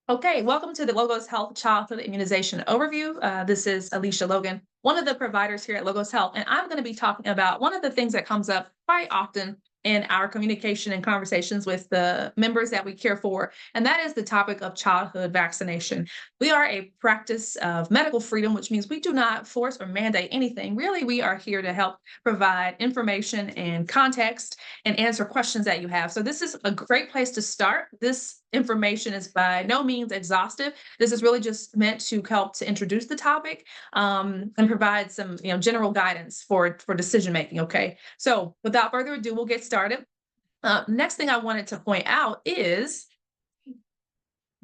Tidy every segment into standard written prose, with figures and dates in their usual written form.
Okay, welcome to the Logos Health Childhood Immunization Overview. This is Alicia Logan, one of the providers here at Logos Health, and I'm going to be talking about one of the things that comes up quite often in our communication and conversations with the members that we care for, and that is the topic of childhood vaccination. We are a practice of medical freedom, which means we do not force or mandate anything. Really, we are here to help provide information and context and answer questions that you have. So, this is a great place to start. This information is by no means exhaustive. This is really just meant to help to introduce the topic and provide some, general guidance for decision making. Okay, so without further ado, we'll get started. Next thing I wanted to point out is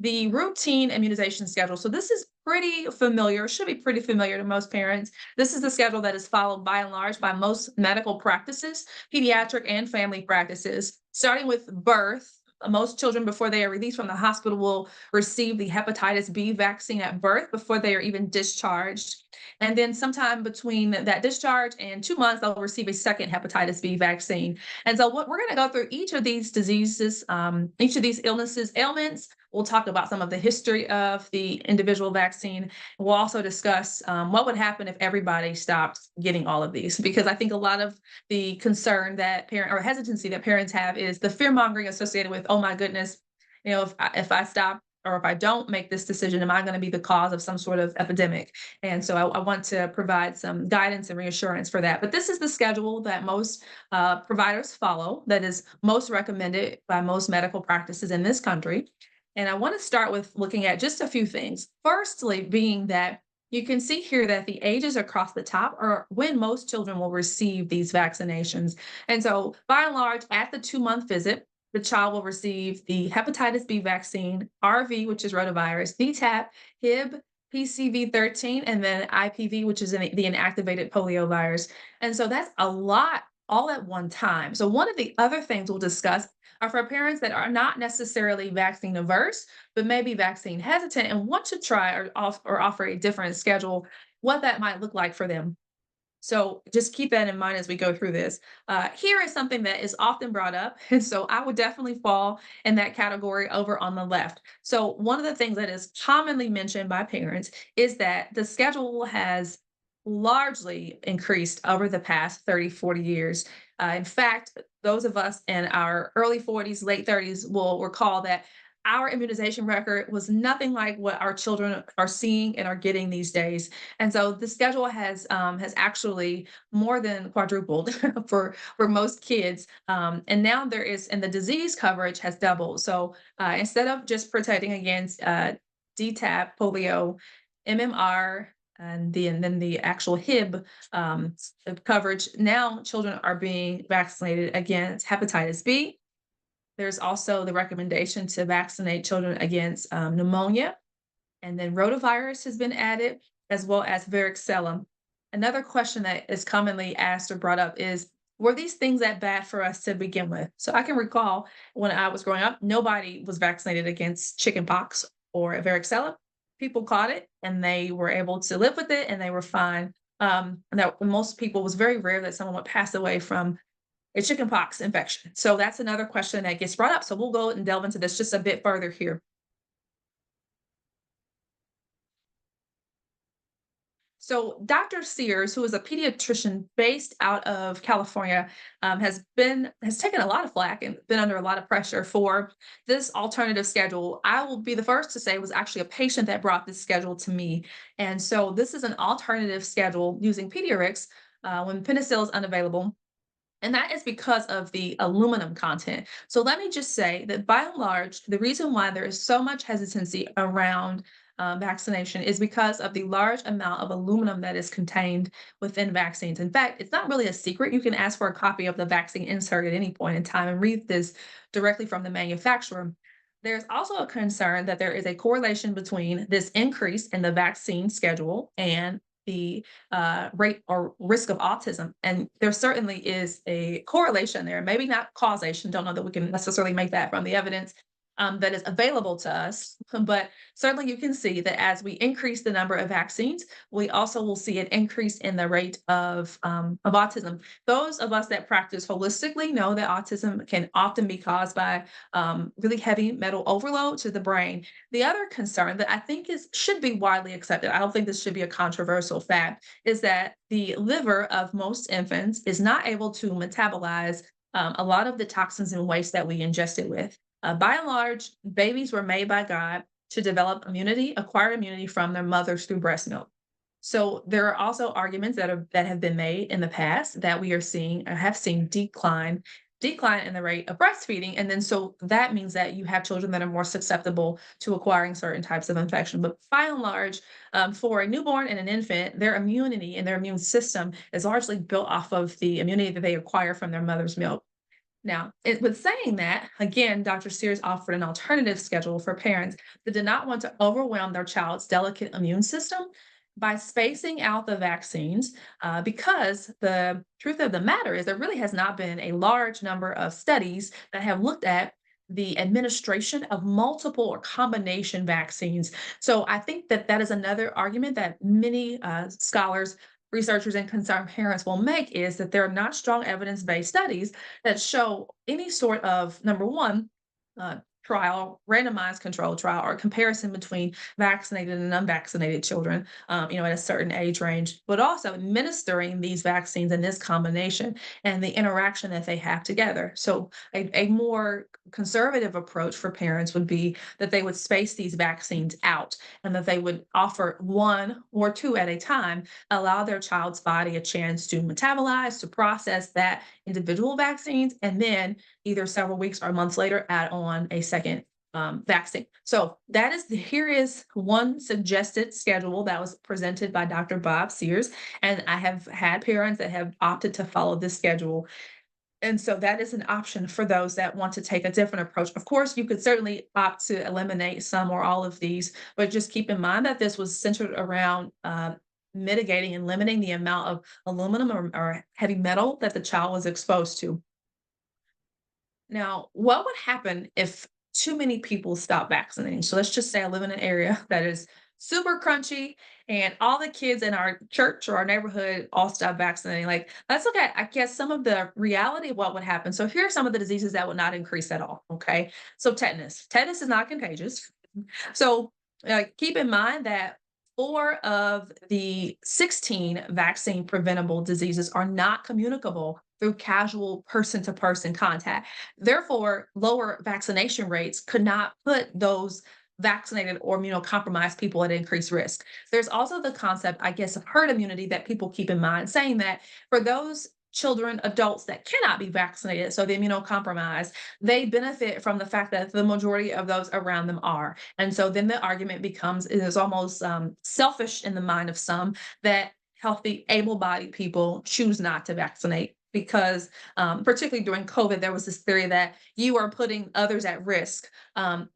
the routine immunization schedule. So this is pretty familiar, should be pretty familiar to most parents. This is the schedule that is followed by and large by most medical practices, pediatric and family practices, starting with birth. Most children, before they are released from the hospital, will receive the hepatitis B vaccine at birth before they are even discharged. And then, sometime between that discharge and 2 months, they'll receive a second hepatitis B vaccine. And so, what we're going to go through each of these diseases, each of these illnesses, ailments. We'll talk about some of the history of the individual vaccine. We'll also discuss what would happen if everybody stopped getting all of these, because I think a lot of the concern that parent or hesitancy that parents have is the fear mongering associated with, oh my goodness, if I stop or if I don't make this decision, am I going to be the cause of some sort of epidemic? And so I want to provide some guidance and reassurance for that. But this is the schedule that most providers follow, that is most recommended by most medical practices in this country. And I want to start with looking at just a few things. Firstly, being that you can see here that the ages across the top are when most children will receive these vaccinations. And so, by and large, at the 2 month visit, the child will receive the hepatitis B vaccine, RV, which is rotavirus, DTaP, HIB, PCV13, and then IPV, which is the inactivated polio virus. And so that's a lot all at one time. So, one of the other things we'll discuss are for parents that are not necessarily vaccine averse, but maybe vaccine hesitant and want to try or offer a different schedule, what that might look like for them. So just keep that in mind as we go through this. Here is something that is often brought up. And so I would definitely fall in that category over on the left. So one of the things that is commonly mentioned by parents is that the schedule has largely increased over the past 30, 40 years. In fact, those of us in our early 40s, late 30s will recall that our immunization record was nothing like what our children are seeing and are getting these days. And so the schedule has actually more than quadrupled for most kids. And now and the disease coverage has doubled. So instead of just protecting against DTaP, polio, MMR, and then the actual HIB coverage, now children are being vaccinated against hepatitis B. There's also the recommendation to vaccinate children against pneumonia, and then rotavirus has been added, as well as varicella. Another question that is commonly asked or brought up is, were these things that bad for us to begin with? So I can recall when I was growing up, nobody was vaccinated against chickenpox or varicella. People caught it and they were able to live with it and they were fine. And that most people was very rare that someone would pass away from a chickenpox infection. So that's another question that gets brought up. So we'll go and delve into this just a bit further here. So Dr. Sears, who is a pediatrician based out of California, has taken a lot of flack and been under a lot of pressure for this alternative schedule. I will be the first to say it was actually a patient that brought this schedule to me, and so this is an alternative schedule using Pediarix when penicillin is unavailable. And that is because of the aluminum content. So let me just say that by and large, the reason why there is so much hesitancy around vaccination is because of the large amount of aluminum that is contained within vaccines. In fact, it's not really a secret. You can ask for a copy of the vaccine insert at any point in time and read this directly from the manufacturer. There's also a concern that there is a correlation between this increase in the vaccine schedule and the rate or risk of autism. And there certainly is a correlation there, maybe not causation. Don't know that we can necessarily make that from the evidence. that is available to us. But certainly you can see that as we increase the number of vaccines, we also will see an increase in the rate of autism. Those of us that practice holistically know that autism can often be caused by really heavy metal overload to the brain. The other concern that I think is should be widely accepted, I don't think this should be a controversial fact, is that the liver of most infants is not able to metabolize a lot of the toxins and waste that we ingest it with. By and large, babies were made by God to develop immunity, acquire immunity from their mothers through breast milk. So there are also arguments that have been made in the past that we are seeing or have seen decline in the rate of breastfeeding, and then so that means that you have children that are more susceptible to acquiring certain types of infection. But by and large, for a newborn and an infant, their immunity and their immune system is largely built off of the immunity that they acquire from their mother's milk. Now, with saying that, again, Dr. Sears offered an alternative schedule for parents that did not want to overwhelm their child's delicate immune system by spacing out the vaccines, because the truth of the matter is there really has not been a large number of studies that have looked at the administration of multiple or combination vaccines. So I think that that is another argument that many scholars, researchers, and concerned parents will make is that there are not strong evidence-based studies that show any sort of number one trial, randomized control trial, or comparison between vaccinated and unvaccinated children, at a certain age range, but also administering these vaccines in this combination and the interaction that they have together. So, a more conservative approach for parents would be that they would space these vaccines out and that they would offer one or two at a time, allow their child's body a chance to metabolize, to process that individual vaccines, and then either several weeks or months later add on a second vaccine. So here is one suggested schedule that was presented by Dr. Bob Sears, and I have had parents that have opted to follow this schedule. And so that is an option for those that want to take a different approach. Of course, you could certainly opt to eliminate some or all of these, but just keep in mind that this was centered around mitigating and limiting the amount of aluminum or heavy metal that the child was exposed to. Now, what would happen if too many people stop vaccinating? So let's just say I live in an area that is super crunchy and all the kids in our church or our neighborhood all stop vaccinating. Like, let's look at, I guess, some of the reality of what would happen. So here are some of the diseases that would not increase at all. Okay. So tetanus. Tetanus is not contagious. So keep in mind that four of the 16 vaccine preventable diseases are not communicable through casual person to person contact. Therefore, lower vaccination rates could not put those vaccinated or immunocompromised people at increased risk. There's also the concept, I guess, of herd immunity that people keep in mind, saying that for those children, adults that cannot be vaccinated, so the immunocompromised, they benefit from the fact that the majority of those around them are. And so then the argument becomes it is almost selfish in the mind of some that healthy, able bodied people choose not to vaccinate. Because, particularly during COVID, there was this theory that you are putting others at risk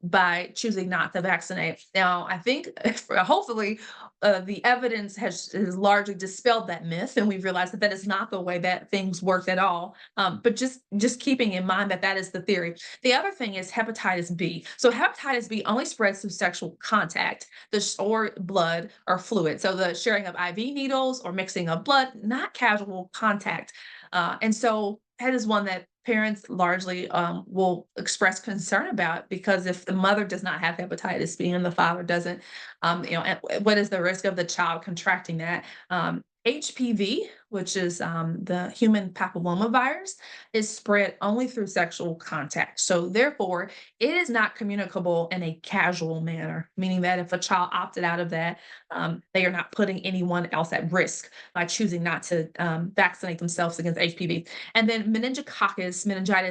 by choosing not to vaccinate. Now, I think hopefully the evidence has largely dispelled that myth, and we've realized that that is not the way that things work at all. But just keeping in mind that that is the theory. The other thing is hepatitis B. So hepatitis B only spreads through sexual contact, or blood or fluid. So the sharing of IV needles or mixing of blood, not casual contact. And so that is one that parents largely will express concern about because if the mother does not have hepatitis B and the father doesn't, and what is the risk of the child contracting that? HPV, which is the human papillomavirus, is spread only through sexual contact. So, therefore, it is not communicable in a casual manner, meaning that if a child opted out of that, they are not putting anyone else at risk by choosing not to vaccinate themselves against HPV. And then meningitis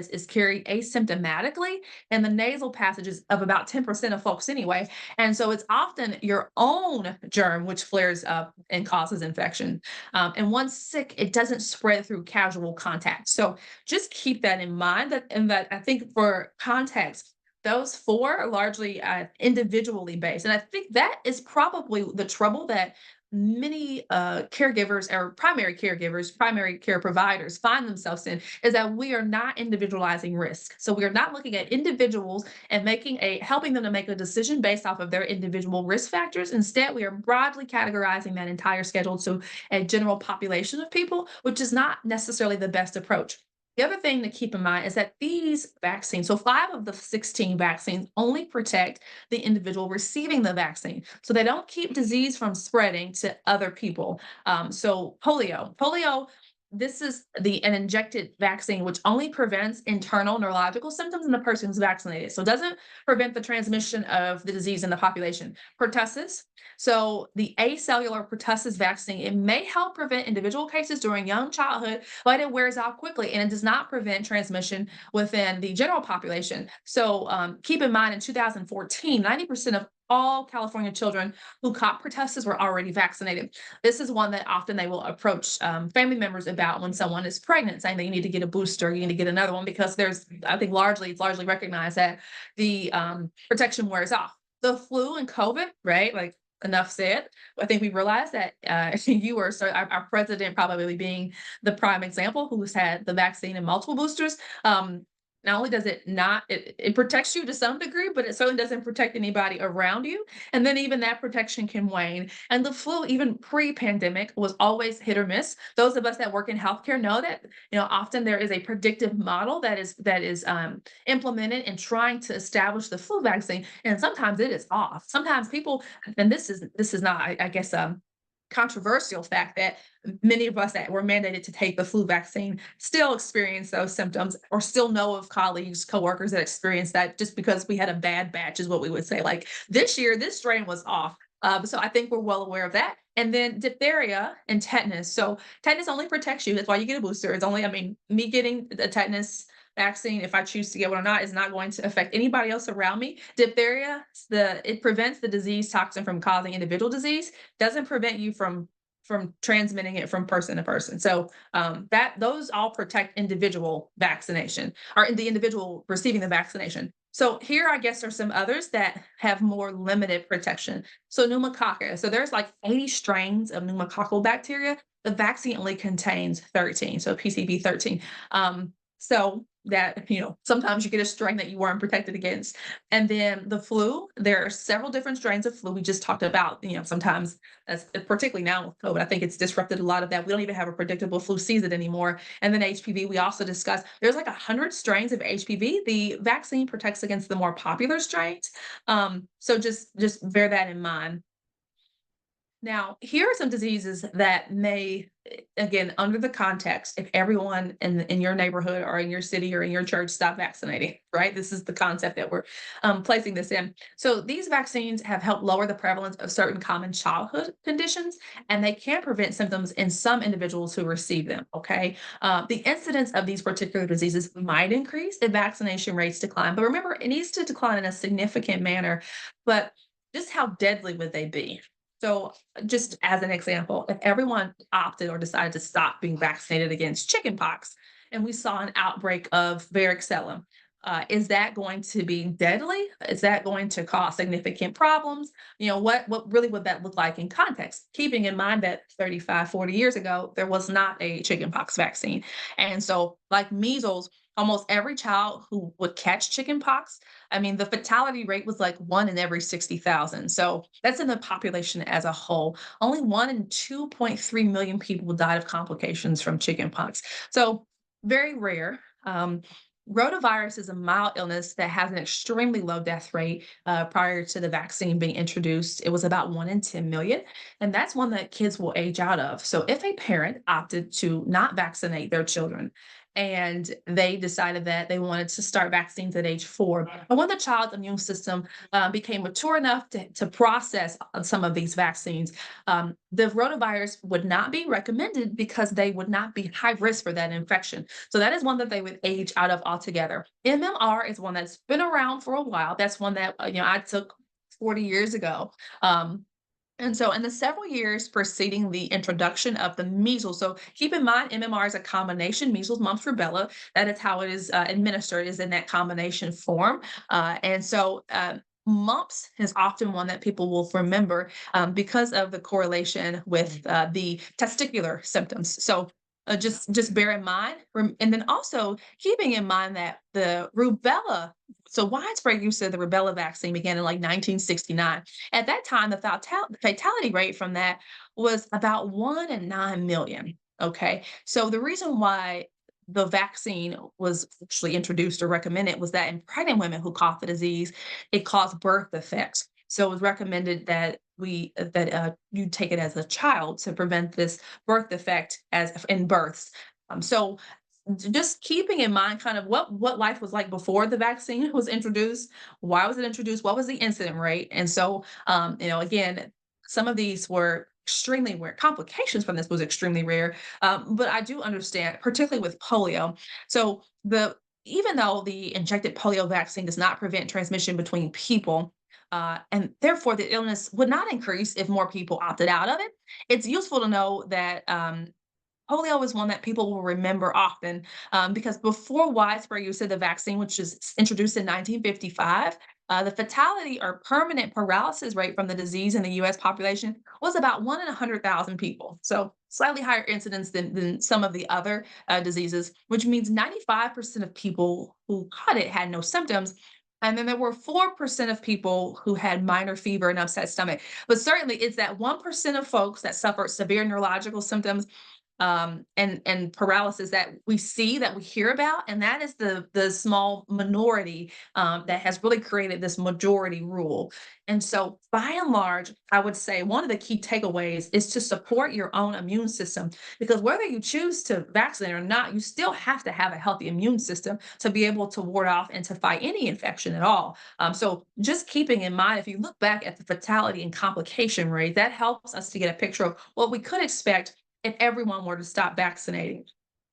is carried asymptomatically in the nasal passages of about 10% of folks anyway. And so it's often your own germ which flares up and causes infection. And once sick, it doesn't spread through casual contact. So just keep that in mind. That I think for context, those four are largely individually based, and I think that is probably the trouble that many caregivers or primary care providers find themselves in is that we are not individualizing risk. So we are not looking at individuals and helping them to make a decision based off of their individual risk factors. Instead, we are broadly categorizing that entire schedule to a general population of people, which is not necessarily the best approach. The other thing to keep in mind is that these vaccines, so 5 of the 16 vaccines only protect the individual receiving the vaccine. So they don't keep disease from spreading to other people. So polio, this is an injected vaccine which only prevents internal neurological symptoms in the person who's vaccinated. So it doesn't prevent the transmission of the disease in the population. Pertussis, so the acellular pertussis vaccine, it may help prevent individual cases during young childhood, but it wears out quickly and it does not prevent transmission within the general population. So keep in mind in 2014, 90% of all California children who caught pertussis were already vaccinated. This is one that often they will approach family members about when someone is pregnant, saying that you need to get a booster, you need to get another one, because I think it's largely recognized that the protection wears off. The flu and COVID, right? Like, enough said. I think we realized that our president probably being the prime example, who's had the vaccine and multiple boosters. Not only does it not, it protects you to some degree, but it certainly doesn't protect anybody around you. And then even that protection can wane. And the flu, even pre-pandemic, was always hit or miss. Those of us that work in healthcare know that, often there is a predictive model that is implemented in trying to establish the flu vaccine, and sometimes it is off. Sometimes people, and this is not, I guess, controversial fact that many of us that were mandated to take the flu vaccine still experience those symptoms, or still know of colleagues, coworkers that experience that, just because we had a bad batch is what we would say. Like, this year, this strain was off. So I think we're well aware of that. And then diphtheria and tetanus. So tetanus only protects you. That's why you get a booster. It's only, I mean, me getting the tetanus vaccine, if I choose to get one or not, is not going to affect anybody else around me. Diphtheria, it prevents the disease toxin from causing individual disease, doesn't prevent you from transmitting it from person to person. So that those all protect individual vaccination, or in the individual receiving the vaccination. So here, I guess, are some others that have more limited protection. So pneumococcal. So there's like 80 strains of pneumococcal bacteria. The vaccine only contains 13, so PCV 13. So that, sometimes you get a strain that you weren't protected against. And then the flu, there are several different strains of flu we just talked about. Sometimes, that's particularly now with COVID, I think it's disrupted a lot of that. We don't even have a predictable flu season anymore. And then HPV, we also discussed, there's like 100 strains of HPV. The vaccine protects against the more popular strains. So just bear that in mind. Now, here are some diseases that may, again, under the context, if everyone in your neighborhood or in your city or in your church stop vaccinating, right? This is the concept that we're placing this in. So these vaccines have helped lower the prevalence of certain common childhood conditions, and they can prevent symptoms in some individuals who receive them, okay? The incidence of these particular diseases might increase if vaccination rates decline, but remember, it needs to decline in a significant manner. But just how deadly would they be? So, just as an example, if everyone opted or decided to stop being vaccinated against chickenpox, and we saw an outbreak of varicella, is that going to be deadly? Is that going to cause significant problems? What really would that look like in context? Keeping in mind that 35, 40 years ago, there was not a chickenpox vaccine. And so, like measles, almost every child who would catch chickenpox, I mean, the fatality rate was like 1 in every 60,000. So that's in the population as a whole. Only 1 in 2.3 million people died of complications from chickenpox. So very rare. Rotavirus is a mild illness that has an extremely low death rate. Prior to the vaccine being introduced, it was about 1 in 10 million. And that's one that kids will age out of. So if a parent opted to not vaccinate their children, and they decided that they wanted to start vaccines at age 4, but when the child's immune system became mature enough to process some of these vaccines, the rotavirus would not be recommended because they would not be high risk for that infection. So that is one that they would age out of altogether. MMR is one that's been around for a while. That's one that I took 40 years ago. And so, in the several years preceding the introduction of the measles, so keep in mind, MMR is a combination, measles, mumps, rubella. That is how it is administered, is in that combination form. And so, Mumps is often one that people will remember because of the correlation with the testicular symptoms. So just bear in mind, and then also keeping in mind that the rubella, so widespread use of the rubella vaccine began in like 1969. At that time, the fatality rate from that was about 1 in 9 million. Okay, so the reason why the vaccine was actually introduced or recommended was that in pregnant women who caught the disease, it caused birth defects. So it was recommended that you take it as a child to prevent this birth defect as in births. So just keeping in mind kind of what life was like before the vaccine was introduced, why was it introduced, what was the incident rate, and so again, some of these were extremely rare. Complications from this was extremely rare, but I do understand, particularly with polio. So the even though the injected polio vaccine does not prevent transmission between people, and therefore the illness would not increase if more people opted out of it. It's useful to know that polio is one that people will remember often because before widespread use of the vaccine, which was introduced in 1955, the fatality or permanent paralysis rate from the disease in the US population was about 1 in 100,000 people. So, slightly higher incidence than some of the other diseases, which means 95% of people who caught it had no symptoms. And then there were 4% of people who had minor fever and upset stomach. But certainly, it's that 1% of folks that suffered severe neurological symptoms and paralysis that we see, that we hear about, and that is the small minority that has really created this majority rule. And so, by and large, I would say one of the key takeaways is to support your own immune system, because whether you choose to vaccinate or not, you still have to have a healthy immune system to be able to ward off and to fight any infection at all. So, just keeping in mind, if you look back at the fatality and complication rate, that helps us to get a picture of what we could expect if everyone were to stop vaccinating.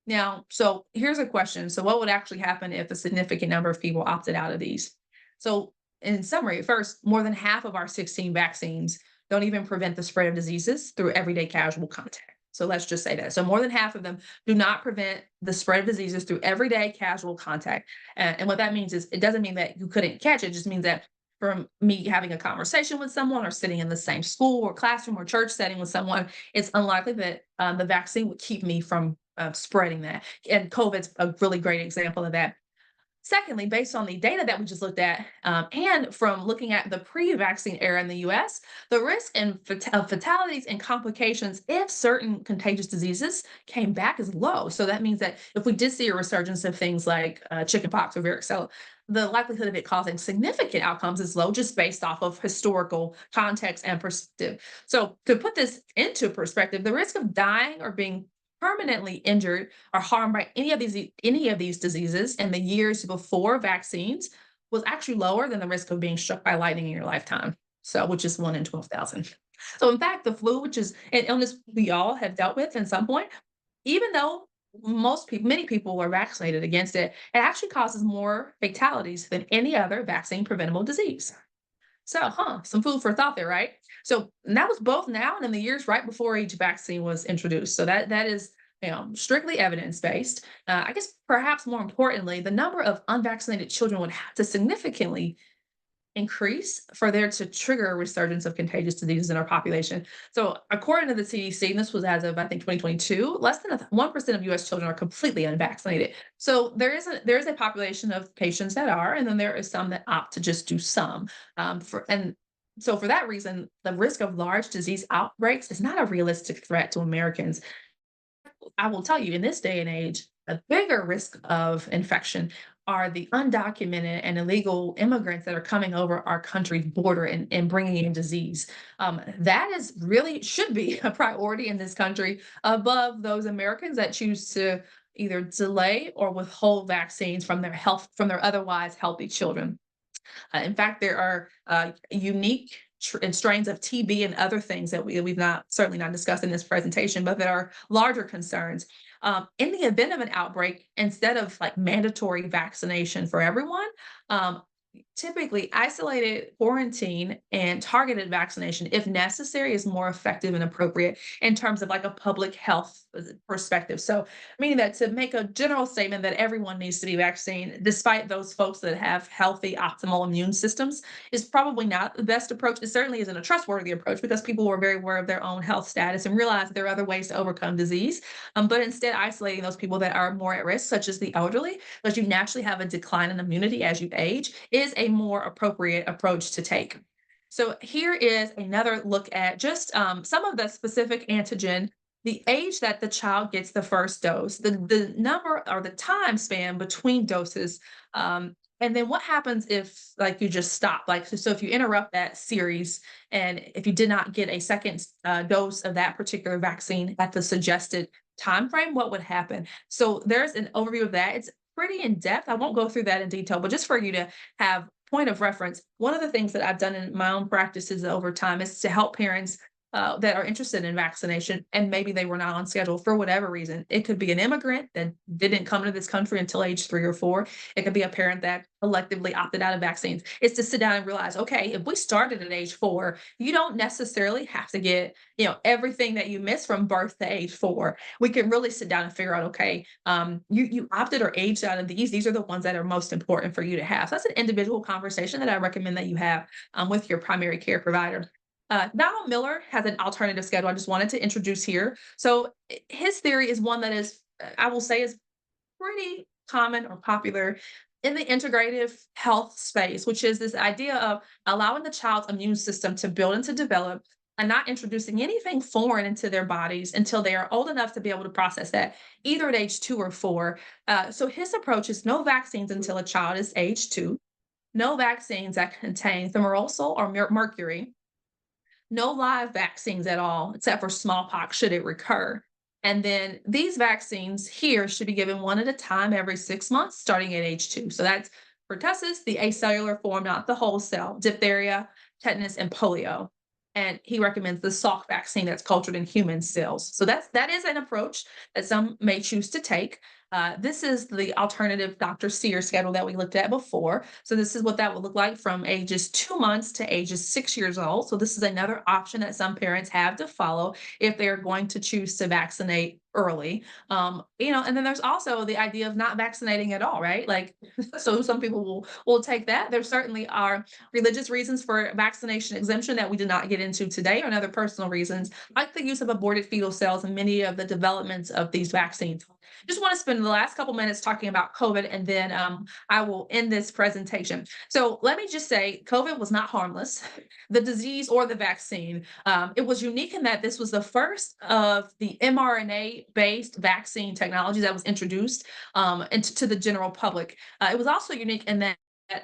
Now, so here's a question. So, what would actually happen if a significant number of people opted out of these? So, in summary, first, more than half of our 16 vaccines don't even prevent the spread of diseases through everyday casual contact. So, let's just say that. So, more than half of them do not prevent the spread of diseases through everyday casual contact. And what that means is it doesn't mean that you couldn't catch it, it just means that from me having a conversation with someone or sitting in the same school or classroom or church setting with someone, it's unlikely that the vaccine would keep me from spreading that. And COVID's a really great example of that. Secondly, based on the data that we just looked at, and from looking at the pre-vaccine era in the US, the risk of fatalities and complications if certain contagious diseases came back is low. So that means that if we did see a resurgence of things like chickenpox or varicella, the likelihood of it causing significant outcomes is low just based off of historical context and perspective. So to put this into perspective, the risk of dying or being permanently injured or harmed by any of these diseases in the years before vaccines was actually lower than the risk of being struck by lightning in your lifetime. So, which is 1 in 12,000. So, in fact, the flu, which is an illness we all have dealt with at some point, even though many people are vaccinated against it, it actually causes more fatalities than any other vaccine preventable disease. So, some food for thought there, right? So, and that was both now and in the years right before each vaccine was introduced. So that is strictly evidence based. I guess perhaps more importantly, the number of unvaccinated children would have to significantly increase for there to trigger a resurgence of contagious diseases in our population. So, according to the CDC, and this was as of I think 2022, less than 1% of U.S. children are completely unvaccinated. So there is a population of patients that are, and then there is some that opt to just do some. So for that reason, the risk of large disease outbreaks is not a realistic threat to Americans. I will tell you, in this day and age, a bigger risk of infection are the undocumented and illegal immigrants that are coming over our country's border and bringing in disease. That is really should be a priority in this country above those Americans that choose to either delay or withhold vaccines from their otherwise healthy children. In fact, there are unique and strains of TB and other things that we've not certainly not discussed in this presentation, but that are larger concerns. In the event of an outbreak, instead of like mandatory vaccination for everyone, um, Typically, isolated quarantine and targeted vaccination, if necessary, is more effective and appropriate in terms of like a public health perspective. So, meaning that to make a general statement that everyone needs to be vaccinated, despite those folks that have healthy, optimal immune systems, is probably not the best approach. It certainly isn't a trustworthy approach because people were very aware of their own health status and realize that there are other ways to overcome disease. But instead, isolating those people that are more at risk, such as the elderly, because you naturally have a decline in immunity as you age, is a more appropriate approach to take. So here is another look at just some of the specific antigen, the age that the child gets the first dose, the number or the time span between doses, and then what happens if like you just stop? Like so if you interrupt that series and if you did not get a second dose of that particular vaccine at the suggested time frame, what would happen? So there's an overview of that. It's pretty in depth. I won't go through that in detail, but just for you to have point of reference, one of the things that I've done in my own practices over time is to help parents that are interested in vaccination and maybe they were not on schedule for whatever reason. It could be an immigrant that didn't come to this country until age 3 or 4. It could be a parent that electively opted out of vaccines. It's to sit down and realize, okay, if we started at age 4, you don't necessarily have to get everything that you missed from birth to age 4. We can really sit down and figure out, okay, you opted or aged out of these. These are the ones that are most important for you to have. So that's an individual conversation that I recommend that you have with your primary care provider. Donald Miller has an alternative schedule I just wanted to introduce here. So his theory is one that is, I will say, is pretty common or popular in the integrative health space, which is this idea of allowing the child's immune system to build and to develop and not introducing anything foreign into their bodies until they are old enough to be able to process that, either at age 2 or 4. So his approach is no vaccines until a child is age 2, no vaccines that contain thimerosal or mercury, no live vaccines at all, except for smallpox should it recur. And then these vaccines here should be given one at a time every 6 months, starting at age 2. So that's pertussis, the acellular form, not the whole cell, diphtheria, tetanus, and polio. And he recommends the Salk vaccine that's cultured in human cells. So that is an approach that some may choose to take. This is the alternative Dr. Sear schedule that we looked at before. So this is what that would look like from ages 2 months to ages 6 years old. So this is another option that some parents have to follow if they're going to choose to vaccinate early. And then there's also the idea of not vaccinating at all, right? Like, so some people will take that. There certainly are religious reasons for vaccination exemption that we did not get into today, and other personal reasons, like the use of aborted fetal cells and many of the developments of these vaccines. Just want to spend the last couple minutes talking about COVID, and then I will end this presentation. So let me just say, COVID was not harmless, the disease or the vaccine. It was unique in that this was the first of the mRNA-based vaccine technology that was introduced into to the general public. It was also unique in that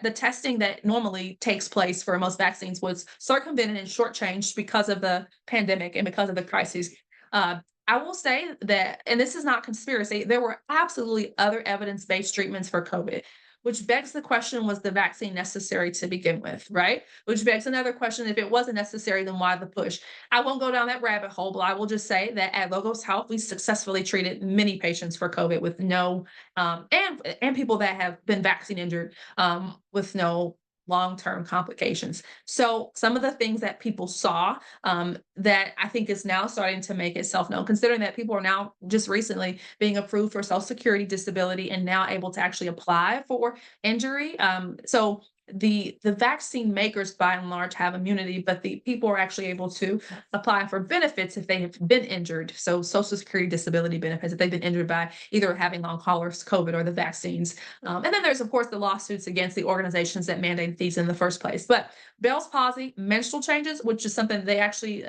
the testing that normally takes place for most vaccines was circumvented and shortchanged because of the pandemic and because of the crises. Uh, I will say that, and this is not conspiracy, there were absolutely other evidence based treatments for COVID, which begs the question, was the vaccine necessary to begin with, right? Which begs another question, if it wasn't necessary, then why the push? I won't go down that rabbit hole, but I will just say that at Logos Health, we successfully treated many patients for COVID with no, and people that have been vaccine injured with no long-term complications. So some of the things that people saw that I think is now starting to make itself known, considering that people are now just recently being approved for Social Security disability and now able to actually apply for injury. So the vaccine makers by and large have immunity, but the people are actually able to apply for benefits if they have been injured. So Social Security disability benefits if they've been injured by either having long haulers, COVID, or the vaccines. And then there's of course the lawsuits against the organizations that mandate these in the first place. But Bell's palsy, menstrual changes, which is something they actually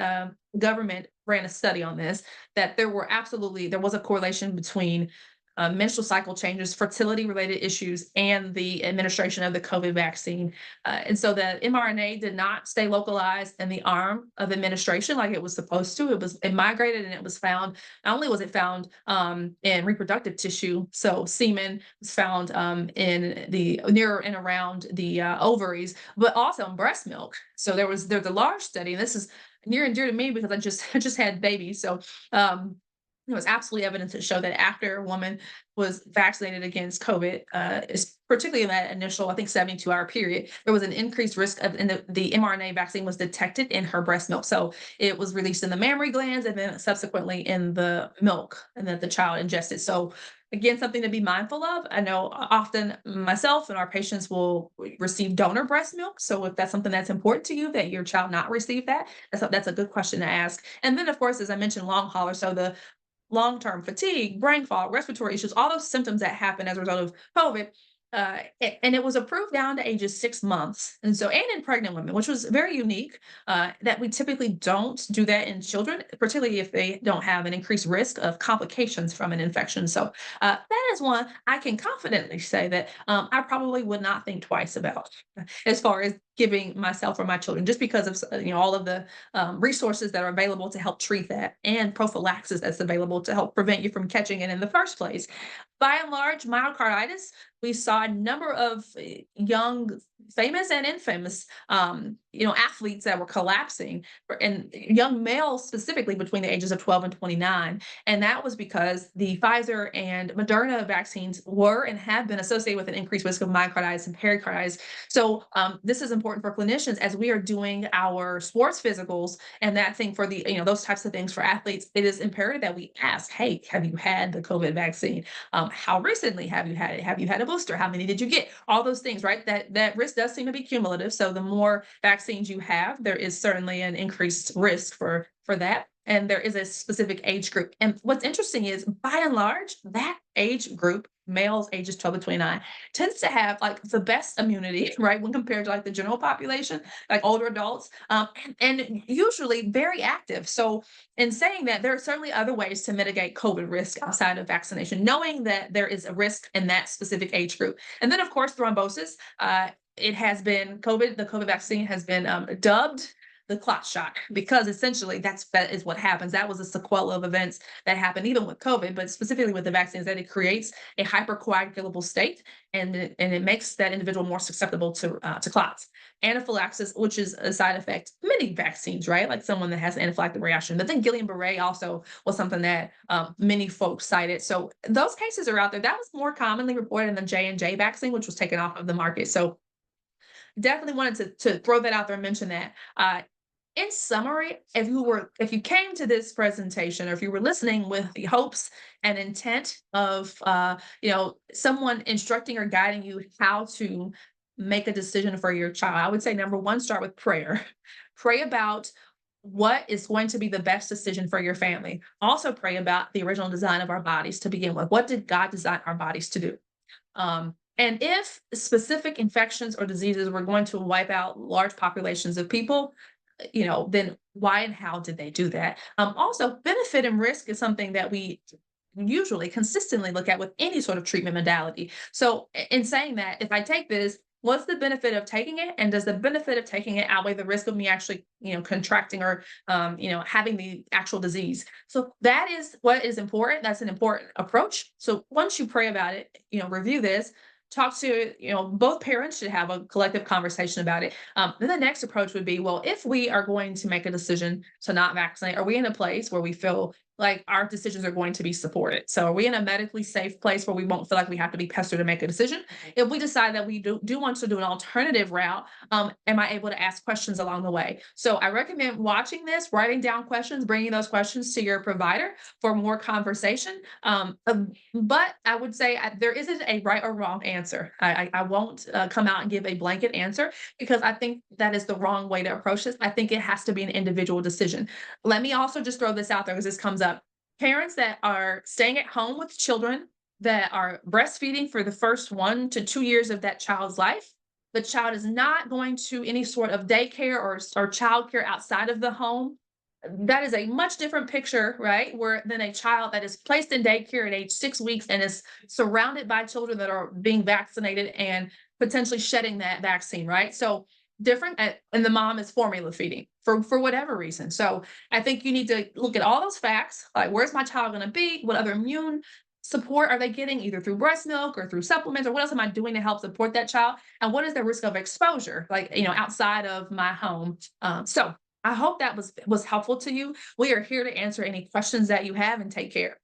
government ran a study on this, that there was a correlation between menstrual cycle changes, fertility related issues, and the administration of the COVID vaccine. And so the mRNA did not stay localized in the arm of administration like it was supposed to. It migrated and it was found, not only was it found in reproductive tissue, so semen was found in the near and around the ovaries, but also in breast milk. So there's a large study, and this is near and dear to me because I just had babies. So There was absolutely evidence to show that after a woman was vaccinated against COVID, is particularly in that initial, I think, 72-hour period, there was an increased risk of, and the mRNA vaccine was detected in her breast milk. So it was released in the mammary glands and then subsequently in the milk and that the child ingested. So again, something to be mindful of. I know often myself and our patients will receive donor breast milk. So if that's something that's important to you, that your child not receive that, that's a good question to ask. And then, of course, as I mentioned, long haulers. So the long-term fatigue, brain fog, respiratory issues, all those symptoms that happen as a result of COVID. And it was approved down to ages 6 months. And so, and in pregnant women, which was very unique, that we typically don't do that in children, particularly if they don't have an increased risk of complications from an infection. So that is one I can confidently say that I probably would not think twice about as far as giving myself or my children, just because of all of the resources that are available to help treat that and prophylaxis that's available to help prevent you from catching it in the first place. By and large, myocarditis, we saw a number of young, famous and infamous, athletes that were collapsing, and young males specifically between the ages of 12 and 29. And that was because the Pfizer and Moderna vaccines were and have been associated with an increased risk of myocarditis and pericarditis. So this is important for clinicians as we are doing our sports physicals and that thing for the, those types of things for athletes. It is imperative that we ask, hey, have you had the COVID vaccine? How recently have you had it? Have you had a booster? How many did you get? All those things, right? That risk does seem to be cumulative. So the more vaccines you have, there is certainly an increased risk for that. And there is a specific age group. And what's interesting is, by and large, that age group, males ages 12 to 29, tends to have like the best immunity, right, when compared to like the general population, like older adults, and usually very active. So in saying that, there are certainly other ways to mitigate COVID risk outside of vaccination, knowing that there is a risk in that specific age group. And then, of course, thrombosis. It has been the COVID vaccine has been dubbed the clot shock, because essentially that is what happens. That was a sequela of events that happened even with COVID, but specifically with the vaccines, that it creates a hypercoagulable state, and it makes that individual more susceptible to clots. Anaphylaxis, which is a side effect of many vaccines, right? Like someone that has an anaphylactic reaction. But then Guillain-Barré also was something that many folks cited. So those cases are out there. That was more commonly reported in the J&J vaccine, which was taken off of the market. So definitely wanted to throw that out there and mention that. In summary, if you came to this presentation, or if you were listening with the hopes and intent of someone instructing or guiding you how to make a decision for your child, I would say number one, start with prayer. Pray about what is going to be the best decision for your family. Also pray about the original design of our bodies to begin with. What did God design our bodies to do? And if specific infections or diseases were going to wipe out large populations of people, then why and how did they do that? Also, benefit and risk is something that we usually consistently look at with any sort of treatment modality. So, in saying that, if I take this, what's the benefit of taking it, and does the benefit of taking it outweigh the risk of me actually, contracting or, having the actual disease? So that is what is important. That's an important approach. So once you pray about it, review this, talk to, both parents should have a collective conversation about it. Then the next approach would be, well, if we are going to make a decision to not vaccinate, are we in a place where we feel like our decisions are going to be supported? So are we in a medically safe place where we won't feel like we have to be pestered to make a decision? If we decide that we do want to do an alternative route, am I able to ask questions along the way? So I recommend watching this, writing down questions, bringing those questions to your provider for more conversation. But I would say there isn't a right or wrong answer. I won't come out and give a blanket answer, because I think that is the wrong way to approach this. I think it has to be an individual decision. Let me also just throw this out there, because this comes up. Parents that are staying at home with children that are breastfeeding for the first 1 to 2 years of that child's life, the child is not going to any sort of daycare or childcare outside of the home. That is a much different picture, right? Than a child that is placed in daycare at age 6 weeks and is surrounded by children that are being vaccinated and potentially shedding that vaccine, right? So different, and the mom is formula feeding for whatever reason. So I think you need to look at all those facts, like where's my child going to be? What other immune support are they getting, either through breast milk or through supplements, or what else am I doing to help support that child? And what is the risk of exposure, like, outside of my home? So I hope that was helpful to you. We are here to answer any questions that you have, and take care.